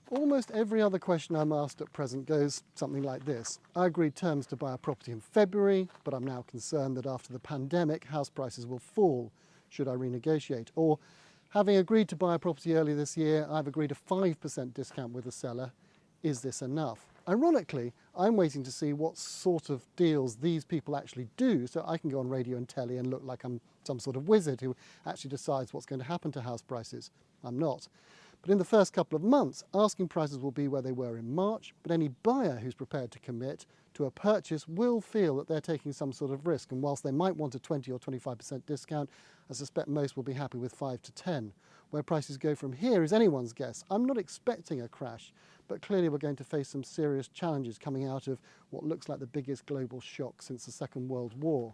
Almost every other question I'm asked at present goes something like this. I agreed terms to buy a property in February, but I'm now concerned that after the pandemic, house prices will fall. Should I renegotiate? Or, having agreed to buy a property earlier this year, I've agreed a 5% discount with the seller. Is this enough? Ironically, I'm waiting to see what sort of deals these people actually do so I can go on radio and telly and look like I'm some sort of wizard who actually decides what's going to happen to house prices. I'm not. But in the first couple of months, asking prices will be where they were in March, but any buyer who's prepared to commit to a purchase will feel that they're taking some sort of risk, and whilst they might want a 20 or 25% discount, I suspect most will be happy with 5 to 10. Where prices go from here is anyone's guess. I'm not expecting a crash, but clearly we're going to face some serious challenges coming out of what looks like the biggest global shock since the Second World War.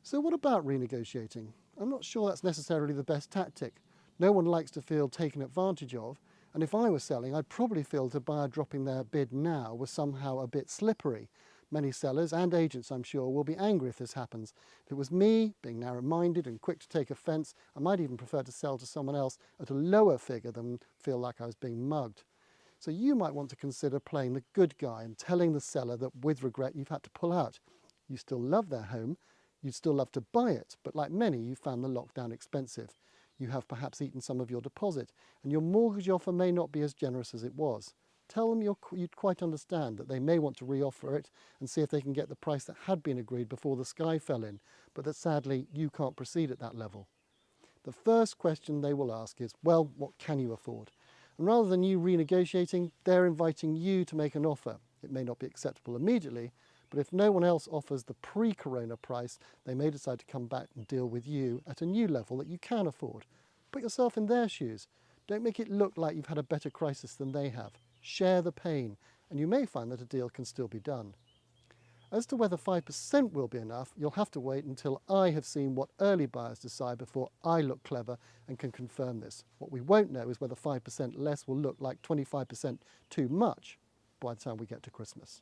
So what about renegotiating? I'm not sure that's necessarily the best tactic. No one likes to feel taken advantage of, and if I were selling, I'd probably feel the buyer dropping their bid now was somehow a bit slippery. Many sellers and agents, I'm sure, will be angry if this happens. If it was me, being narrow-minded and quick to take offence, I might even prefer to sell to someone else at a lower figure than feel like I was being mugged. So you might want to consider playing the good guy and telling the seller that with regret you've had to pull out. You still love their home, you'd still love to buy it, but like many, you found the lockdown expensive. You have perhaps eaten some of your deposit, and your mortgage offer may not be as generous as it was. Tell them you'd quite understand that they may want to re-offer it and see if they can get the price that had been agreed before the sky fell in, but that sadly you can't proceed at that level. The first question they will ask is, well, what can you afford? And rather than you renegotiating, they're inviting you to make an offer. It may not be acceptable immediately, but if no one else offers the pre-corona price, they may decide to come back and deal with you at a new level that you can afford. Put yourself in their shoes. Don't make it look like you've had a better crisis than they have. Share the pain, and you may find that a deal can still be done. As to whether 5% will be enough, you'll have to wait until I have seen what early buyers decide before I look clever and can confirm this. What we won't know is whether 5% less will look like 25% too much by the time we get to Christmas.